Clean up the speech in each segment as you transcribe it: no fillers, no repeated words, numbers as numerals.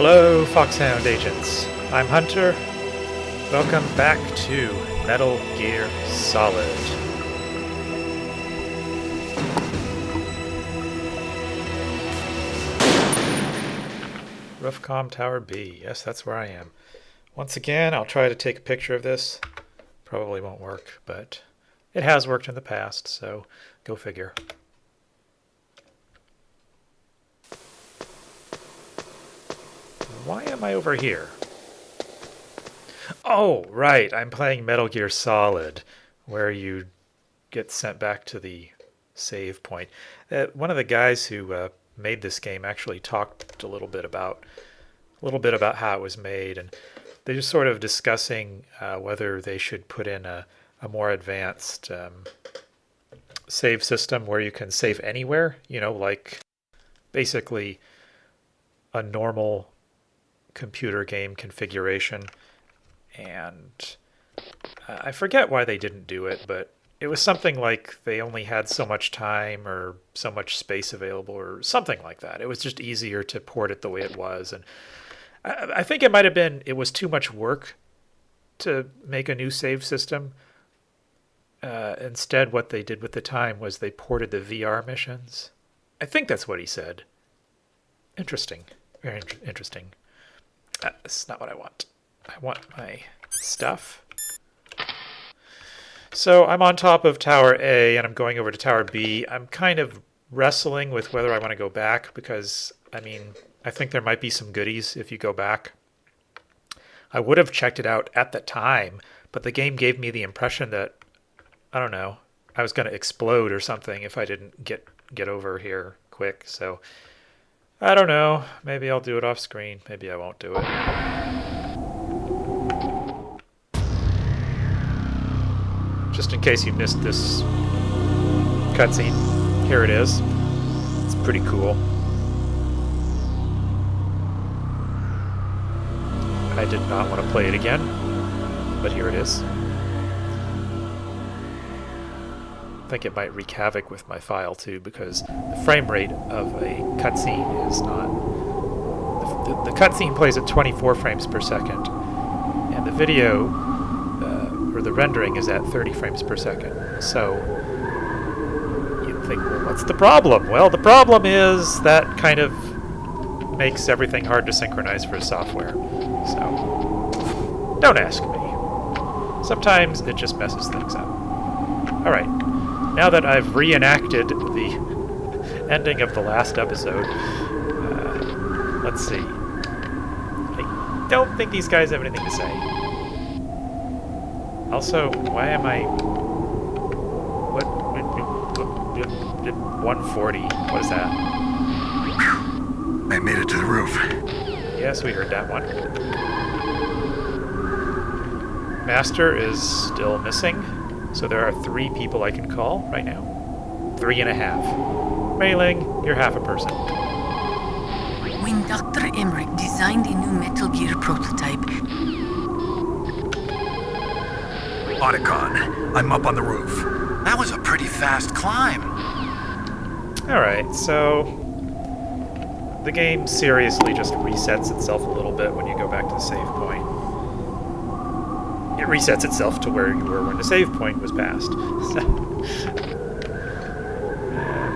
Hello, Foxhound agents. I'm Hunter. Welcome back to Metal Gear Solid. Rooftop Tower B. Yes, that's where I am. Once again, I'll try to take a picture of this. Probably won't work, but it has worked in the past, so go figure. Why am I over here? Oh, right. I'm playing Metal Gear Solid, where you get sent back to the save point. One of the guys who made this game actually talked a little bit about how it was made, and they're just sort of discussing whether they should put in a more advanced save system where you can save anywhere. You know, like basically a normal computer game configuration. And I forget why they didn't do it, but it was something like they only had so much time or so much space available or something like that. It was just easier to port it the way it was. And I think it might have been it was too much work to make a new save system. Instead, what they did with the time was they ported the VR missions. I think that's what he said. Interesting. Very interesting. That's not what I want. I want my stuff. So I'm on top of Tower A, and I'm going over to Tower B. I'm kind of wrestling with whether I want to go back, because, I mean, I think there might be some goodies if you go back. I would have checked it out at the time, but the game gave me the impression that, I don't know, I was going to explode or something if I didn't get over here quick. So I don't know. Maybe I'll do it off screen. Maybe I won't do it. Just in case you missed this cutscene, here it is. It's pretty cool. I did not want to play it again, but here it is. I think it might wreak havoc with my file too, because the frame rate of a cutscene is not... The cutscene plays at 24 frames per second, and the video, or the rendering, is at 30 frames per second. So you'd think, well, what's the problem? Well, the problem is that kind of makes everything hard to synchronize for software. So don't ask me. Sometimes it just messes things up. All right. Now that I've reenacted the ending of the last episode, let's see. I don't think these guys have anything to say. Also, why am I... What? 140. What is that? I made it to the roof. Yes, we heard that one. Master is still missing. So there are 3 people I can call right now. 3.5. Mei-Ling, you're half a person. When Dr. Emmerich designed a new Metal Gear prototype... Otacon, I'm up on the roof. That was a pretty fast climb. Alright, so... the game seriously just resets itself a little bit when you go back to the save point. It resets itself to where you were when the save point was passed. And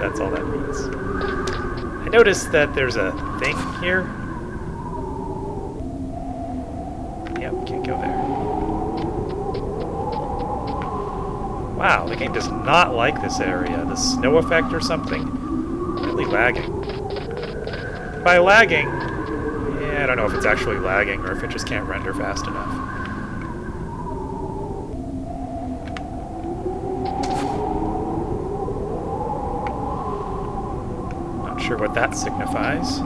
that's all that means. I noticed that there's a thing here. Yep, can't go there. Wow, the game does not like this area. The snow effect or something. Really lagging. By lagging, yeah, I don't know if it's actually lagging or if it just can't render fast enough. Sure what that signifies.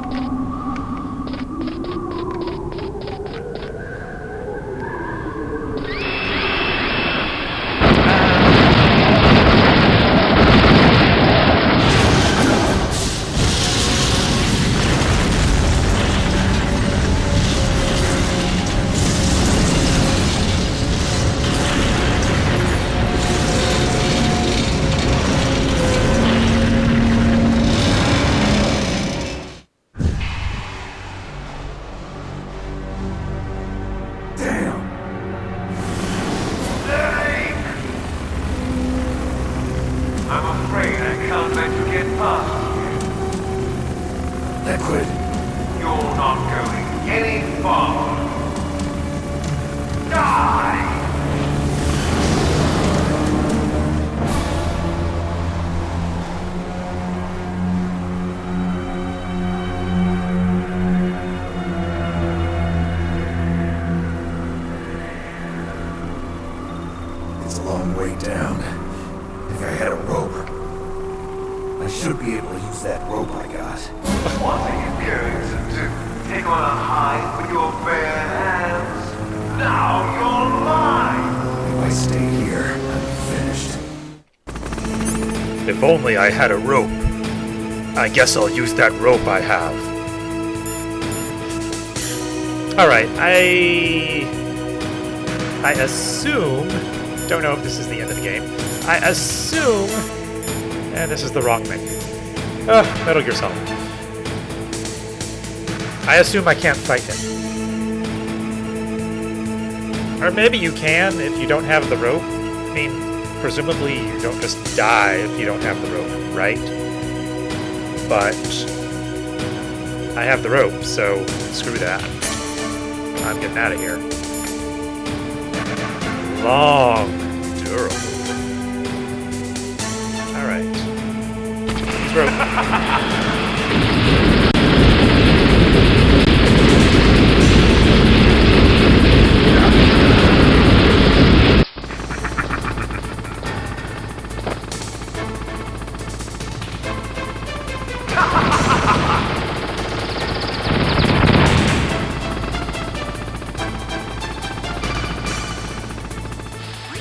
stupid. You're not going any farther. Die! It's a long way down. If I had a rope, I should be able to use that rope I got. What are you going to do? Take on a hive with your bare hands? Now you're mine! If I stay here, I'm finished. If only I had a rope. I guess I'll use that rope I have. Alright, I assume... Don't know if this is the end of the game. I assume... And this is the wrong menu. Metal Gear Solid. I assume I can't fight him. Or maybe you can if you don't have the rope. I mean, presumably you don't just die if you don't have the rope, right? But I have the rope, so screw that. I'm getting out of here. Long, durable. Alright. Rope.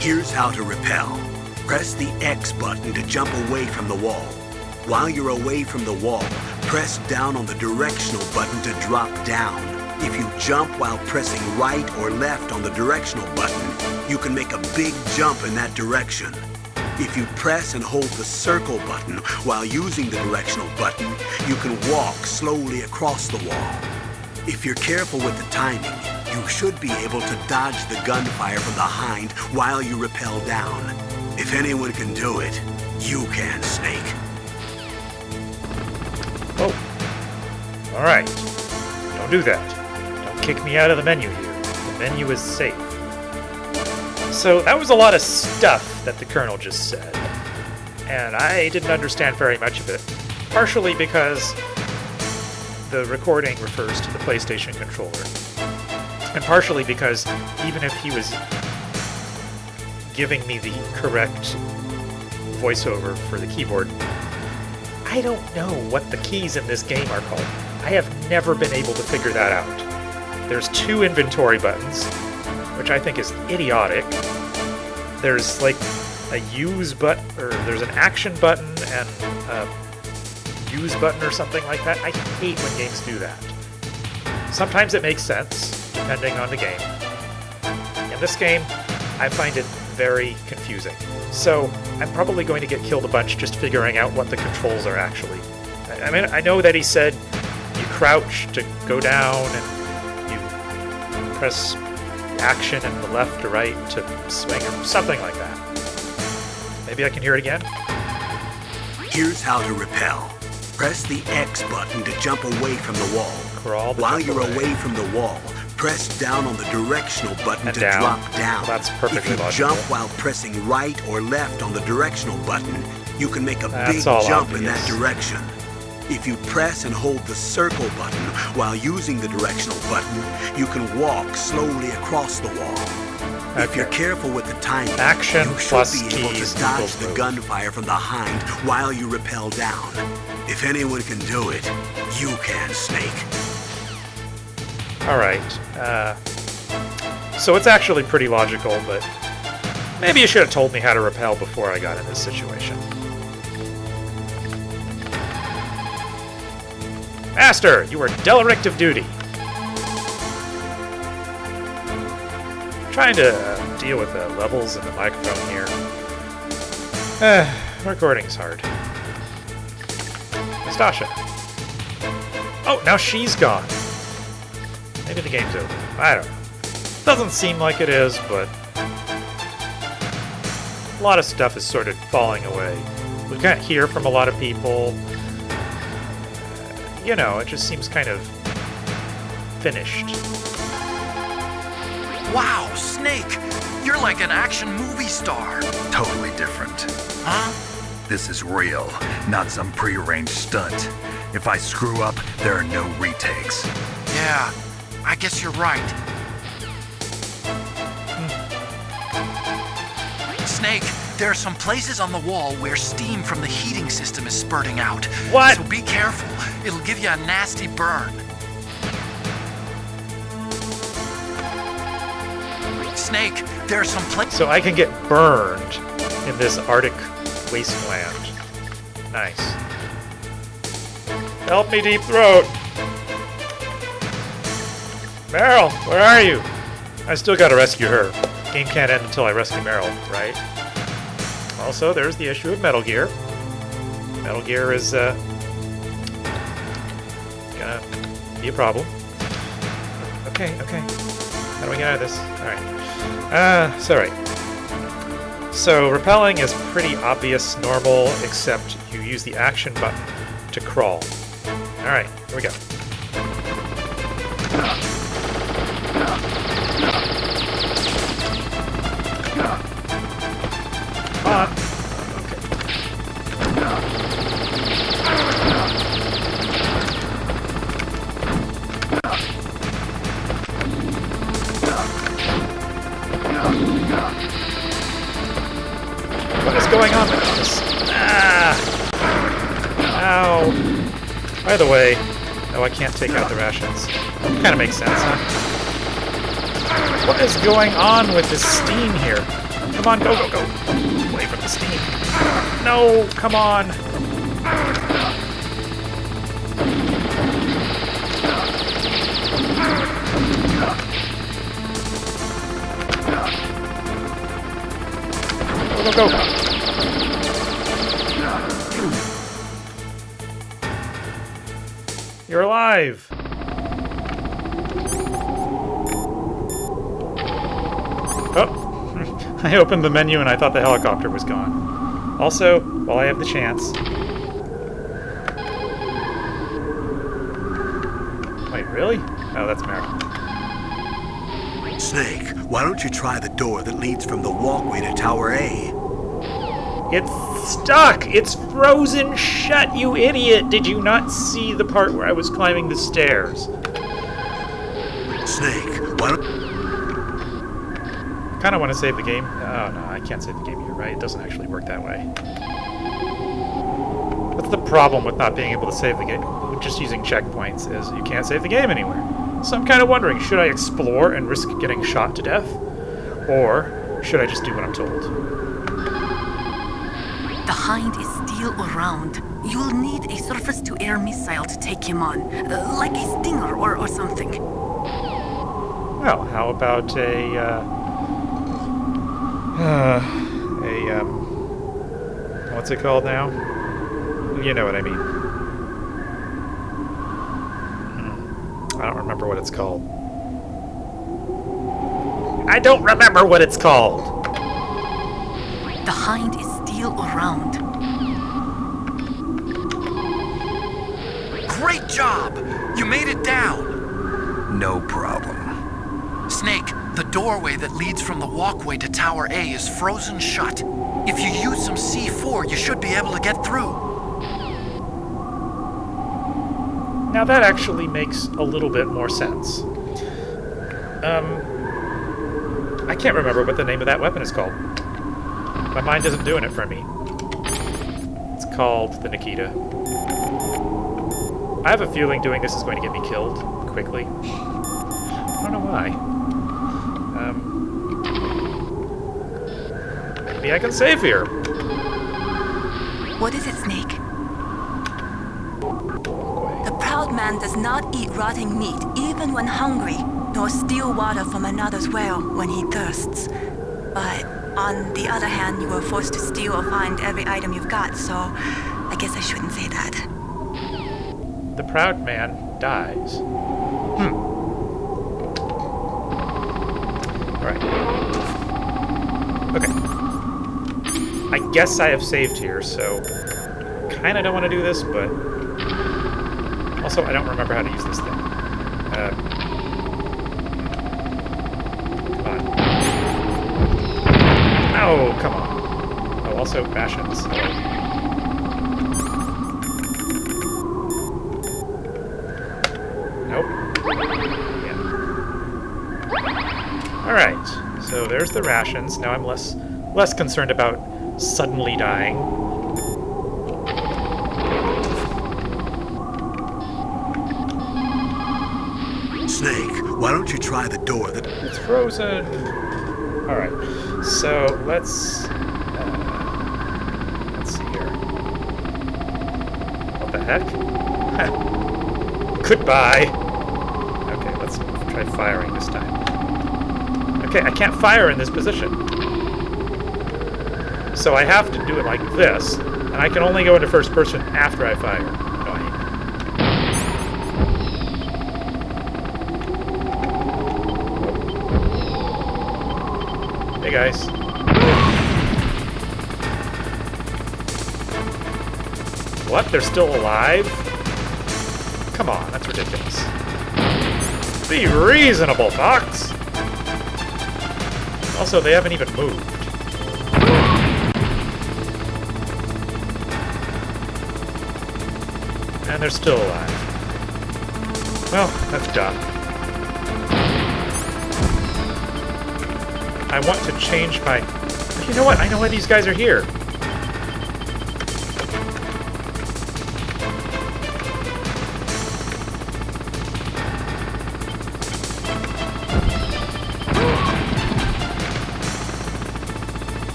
Here's how to repel. Press the X button to jump away from the wall. While you're away from the wall, press down on the directional button to drop down. If you jump while pressing right or left on the directional button, you can make a big jump in that direction. If you press and hold the circle button while using the directional button, you can walk slowly across the wall. If you're careful with the timing, you should be able to dodge the gunfire from behind while you rappel down. If anyone can do it, you can, Snake. Oh. Alright. Don't do that. Don't kick me out of the menu here. The menu is safe. So that was a lot of stuff that the Colonel just said. And I didn't understand very much of it. Partially because the recording refers to the PlayStation controller. And partially because even if he was giving me the correct voiceover for the keyboard, I don't know what the keys in this game are called. I have never been able to figure that out. There's 2 inventory buttons, which I think is idiotic. There's like a use button, or there's an action button and a use button or something like that. I hate when games do that. Sometimes it makes sense, depending on the game. In this game, I find it very confusing. So I'm probably going to get killed a bunch just figuring out what the controls are actually. I mean, I know that he said you crouch to go down and you press action in the left or right to swing or something like that. Maybe I can hear it again? Here's how to repel. Press the X button to jump away from the wall. Crawl to While jump you're away. away from the wall, press down on the directional button And to down. drop down. Well, that's perfectly if you logical. jump while pressing right or left on the directional button, you can make a That's big all jump in obvious. that direction. If you press and hold the circle button while using the directional button, you can walk slowly across the wall. If you're Okay. careful with the timing, Action you should plus be able keys to dodge equals the move. gunfire from behind while you rappel down. If anyone can do it, you can, Snake. Alright. So it's actually pretty logical, but maybe you should have told me how to rappel before I got in this situation. Master, you are derelict of duty. Trying to deal with the levels in the microphone here. Recording's hard. Nastasha. Oh, now she's gone. Maybe the game's over. I don't know. Doesn't seem like it is, but a lot of stuff is sort of falling away. We can't hear from a lot of people. you know, it just seems kind of finished. Wow, Snake! You're like an action movie star. Totally different. Huh? This is real, not some prearranged stunt. If I screw up, there are no retakes. Yeah, I guess you're right. Snake, there are some places on the wall where steam from the heating system is spurting out. What? So be careful. It'll give you a nasty burn. Snake, there are some places... So I can get burned in this Arctic wasteland. Nice. Help me, Deep Throat! Meryl, where are you? I still gotta rescue her. Game can't end until I rescue Meryl, right? Also, there's the issue of Metal Gear. Metal Gear is, gonna be a problem. Okay. How do we get out of this? Alright. It's alright. So, rappelling is pretty obvious, normal, except you use the action button to crawl. Alright, here we go. Come on. What is going on with this? Ow. By the way, no, I can't take out the rations. Kind of makes sense, huh? What is going on with this steam here? Come on, go. Away from the steam. No, come on. Go. You're alive. Oh, I opened the menu and I thought the helicopter was gone. Also, while I have the chance... Wait, really? Oh, that's Meryl. Snake, why don't you try the door that leads from the walkway to Tower A? It's stuck! It's frozen shut, you idiot! Did you not see the part where I was climbing the stairs? Snake, why don't... I kind of want to save the game. Oh, no, I can't save the game. You're right. It doesn't actually work that way. That's the problem with not being able to save the game. Just using checkpoints is you can't save the game anywhere. So I'm kind of wondering, should I explore and risk getting shot to death? Or should I just do what I'm told? The Hind is still around. You'll need a surface-to-air missile to take him on, like a Stinger or something. Well, how about what's it called now? You know what I mean. I don't remember what it's called. I don't remember what it's called! The Hind is still around. Great job! You made it down! No problem. Snake, the doorway that leads from the walkway to Tower A is frozen shut. If you use some C4, you should be able to get through. Now that actually makes a little bit more sense. I can't remember what the name of that weapon is called. My mind isn't doing it for me. It's called the Nikita. I have a feeling doing this is going to get me killed quickly. I don't know why. Maybe I can save here. What is it, Snake? The proud man does not eat rotting meat even when hungry, nor steal water from another's well when he thirsts. But on the other hand, you were forced to steal or find every item you've got, so I guess I shouldn't say that. The proud man dies. Alright. Okay. I guess I have saved here, so kinda don't want to do this, but Also, I don't remember how to use this thing. Come on. Oh, come on. Oh, also rations. Nope. Yeah. Alright, so there's the rations. Now I'm less concerned about suddenly dying. Snake, why don't you try the door that... It's frozen. Alright, so let's see here. What the heck? Goodbye. Okay, let's try firing this time. Okay, I can't fire in this position. So I have to do it like this, and I can only go into first person after I fire. Annoying. Hey guys. What? They're still alive? Come on, that's ridiculous. Be reasonable, Fox! Also, they haven't even moved. And they're still alive. Well, that's done. I want to change my... You know what? I know why these guys are here.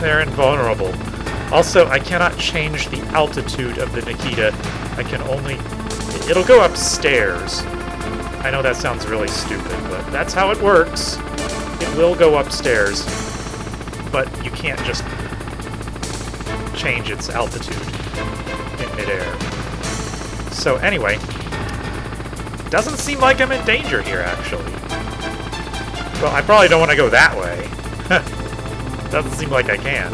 They're invulnerable. Also, I cannot change the altitude of the Nikita. I can only... It'll go upstairs. I know that sounds really stupid, but that's how it works. It will go upstairs, but you can't just change its altitude in midair. So anyway, doesn't seem like I'm in danger here, actually. Well, I probably don't want to go that way. Doesn't seem like I can.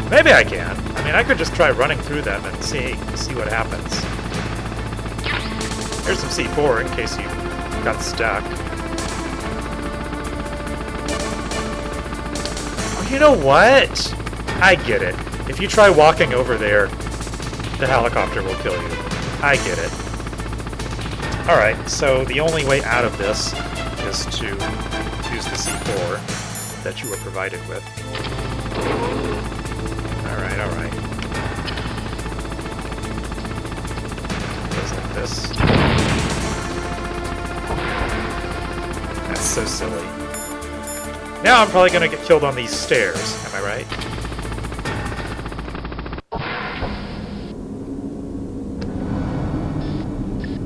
Maybe I can. I mean, I could just try running through them and see what happens. Here's some C4 in case you got stuck. Oh, you know what? I get it. If you try walking over there, the helicopter will kill you. I get it. Alright, so the only way out of this is to use the C4 that you were provided with. Alright, alright. Goes like this. That's so silly. Now I'm probably gonna get killed on these stairs, am I right?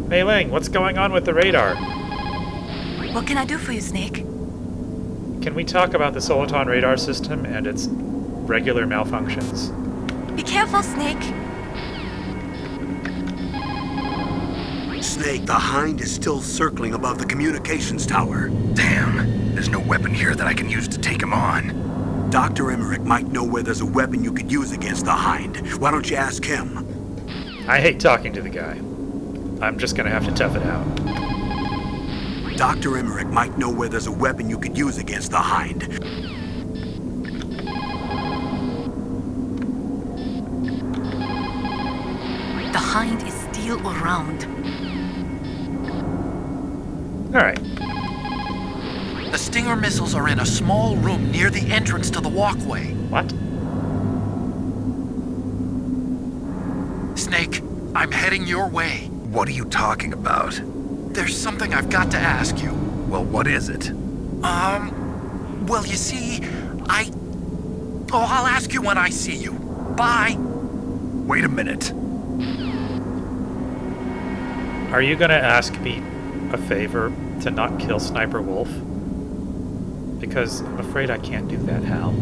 Mei Ling, what's going on with the radar? What can I do for you, Snake? Can we talk about the Soliton radar system and its regular malfunctions? Be careful, Snake. Snake, the Hind is still circling above the communications tower. Damn, there's no weapon here that I can use to take him on. Dr. Emmerich might know where there's a weapon you could use against the Hind. Why don't you ask him? I hate talking to the guy. I'm just gonna have to tough it out. Dr. Emmerich might know where there's a weapon you could use against the Hind. The Hind is still around. Alright. The Stinger missiles are in a small room near the entrance to the walkway. What? Snake, I'm heading your way. What are you talking about? There's something I've got to ask you. Well, what is it? Well, you see, I'll ask you when I see you. Bye. Wait a minute. Are you gonna ask me a favor to not kill Sniper Wolf? Because I'm afraid I can't do that, Hal.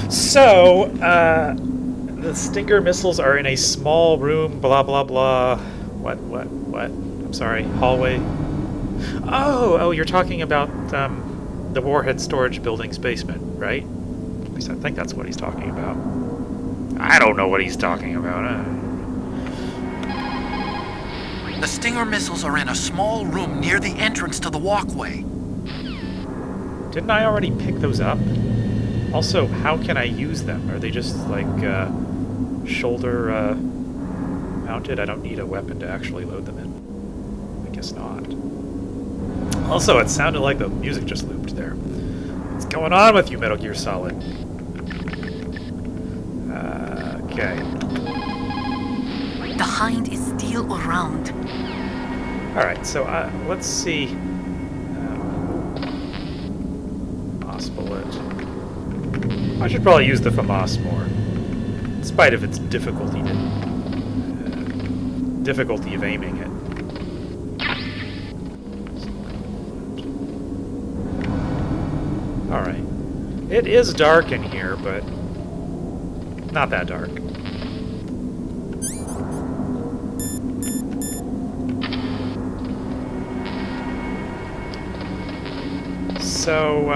So, the Stinger missiles are in a small room, blah, blah, blah. What? I'm sorry, hallway. Oh, you're talking about the Warhead Storage Building's basement, right? At least I think that's what he's talking about. I don't know what he's talking about. The Stinger missiles are in a small room near the entrance to the walkway. Didn't I already pick those up? Also, how can I use them? Are they just like shoulder mounted? I don't need a weapon to actually load them in. I guess not. Also, it sounded like the music just looped there. What's going on with you, Metal Gear Solid? Okay. The hind is still around. Alright, so let's see. FAMAS bullet. I should probably use the FAMAS more, in spite of its difficulty of aiming it. Alright. It is dark in here, but not that dark. So,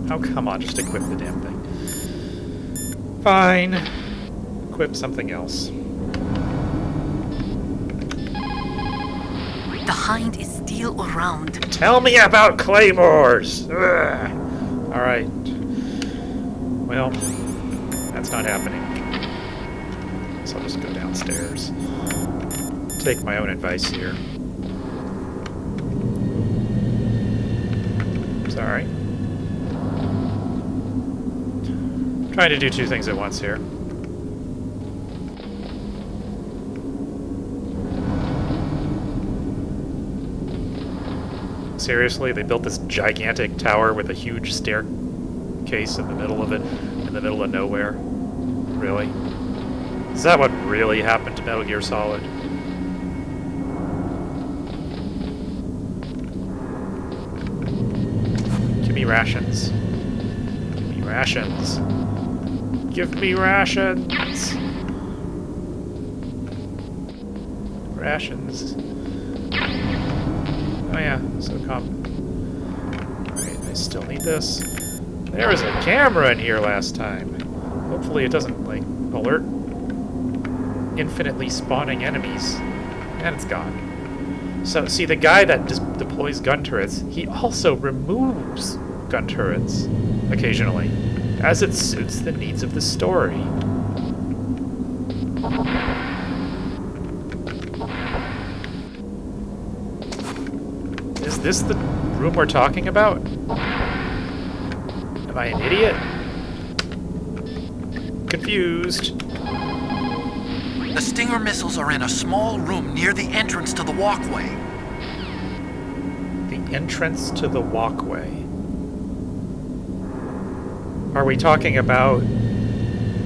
oh, come on, just equip the damn thing. Fine. Equip something else. The hind is still around. Tell me about claymores! Ugh. Alright. Well, that's not happening. So I'll just go downstairs. Take my own advice here. Sorry. Trying to do two things at once here. Seriously, they built this gigantic tower with a huge staircase in the middle of it, in the middle of nowhere. Really? Is that what really happened to Metal Gear Solid? Give me rations. Give me rations. Give me rations! Rations. Oh yeah, so Alright, I still need this. There was a camera in here last time. Hopefully it doesn't, like, alert infinitely spawning enemies. And it's gone. So, see, the guy that deploys gun turrets, he also removes gun turrets occasionally, as it suits the needs of the story. Is this the room we're talking about? Am I an idiot? Confused. The Stinger missiles are in a small room near the entrance to the walkway. The entrance to the walkway. Are we talking about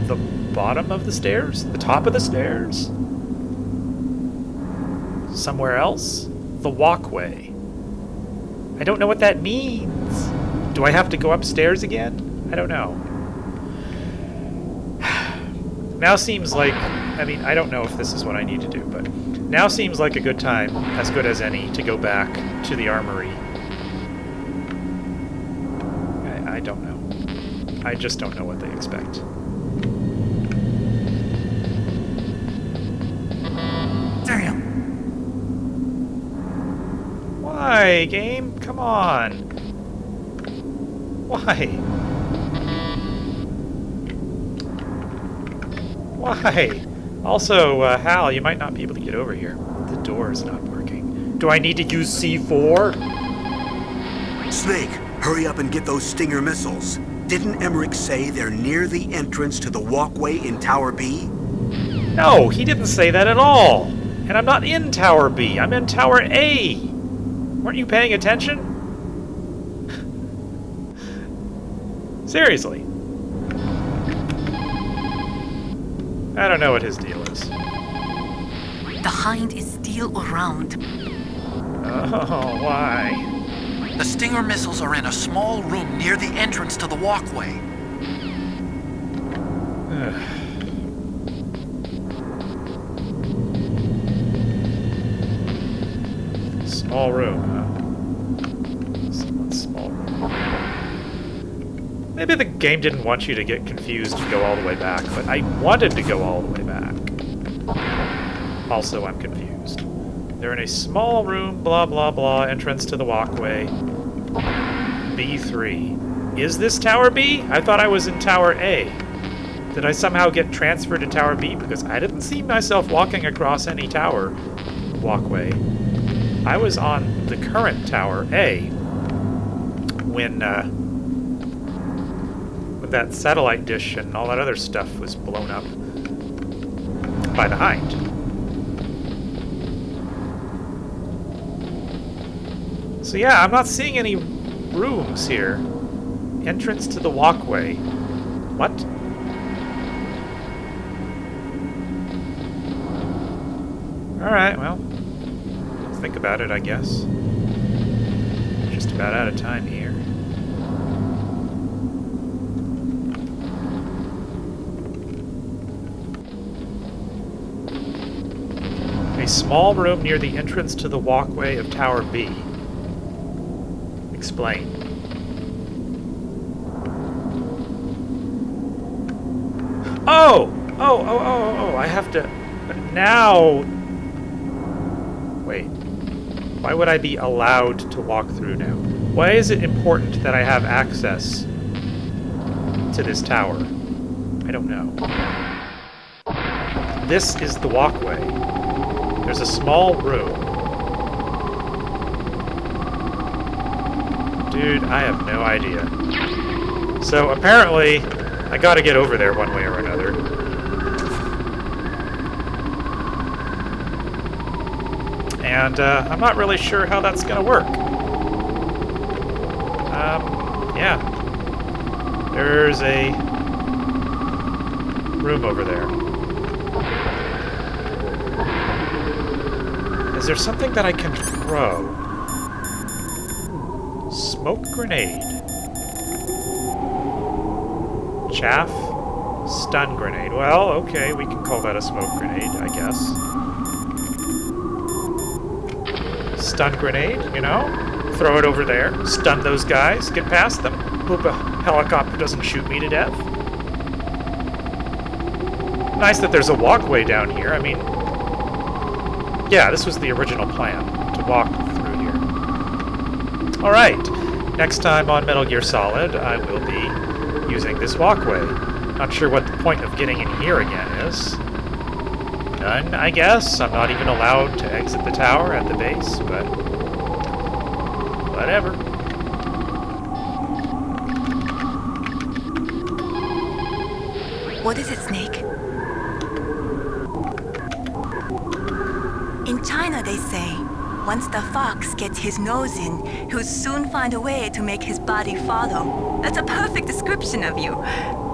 the bottom of the stairs? The top of the stairs? Somewhere else? The walkway. I don't know what that means. Do I have to go upstairs again? I don't know. Now seems like, I mean, I don't know if this is what I need to do, but now seems like a good time, as good as any, to go back to the armory. I don't know. I just don't know what they expect. Damn. Why, game? Come on. Why? Why? Also, Hal, you might not be able to get over here. The door is not working. Do I need to use C4? Snake, hurry up and get those Stinger missiles. Didn't Emmerich say they're near the entrance to the walkway in Tower B? No, he didn't say that at all. And I'm not in Tower B. I'm in Tower A. Weren't you paying attention? Seriously. I don't know what his deal is. The hind is still around. Oh, why? The Stinger missiles are in a small room near the entrance to the walkway. Small room, huh? Somewhat small room. Maybe the game didn't want you to get confused to go all the way back, but I wanted to go all the way back. Also, I'm confused. They're in a small room, blah blah blah, entrance to the walkway. B3. Is this Tower B? I thought I was in Tower A. Did I somehow get transferred to Tower B? Because I didn't see myself walking across any tower walkway. I was on the current Tower A when that satellite dish and all that other stuff was blown up by the Hind. So yeah, I'm not seeing any rooms here. Entrance to the walkway. What? Alright, well, think about it, I guess. Just about out of time here. A small room near the entrance to the walkway of Tower B. Explain. Oh! Oh, I have to... Now... Wait. Why would I be allowed to walk through now? Why is it important that I have access to this tower? I don't know. This is the walkway. There's a small room. Dude, I have no idea. So apparently, I gotta get over there one way or another. And I'm not really sure how that's gonna work. Yeah. There's a room over there. Is there something that I can throw? Smoke grenade. Chaff? Stun grenade. Well, okay, we can call that a smoke grenade, I guess. Stun grenade, you know? Throw it over there. Stun those guys. Get past them. Hope a helicopter doesn't shoot me to death. Nice that there's a walkway down here. I mean... Yeah, this was the original plan, to walk through here. Alright, next time on Metal Gear Solid, I will be using this walkway. Not sure what the point of getting in here again is. None, I guess. I'm not even allowed to exit the tower at the base, but... whatever. What is it, Snake? In China, they say, once the fox gets his nose in, he'll soon find a way to make his body follow. That's a perfect description of you.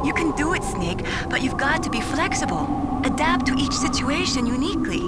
You can do it, Snake, but you've got to be flexible. Adapt to each situation uniquely.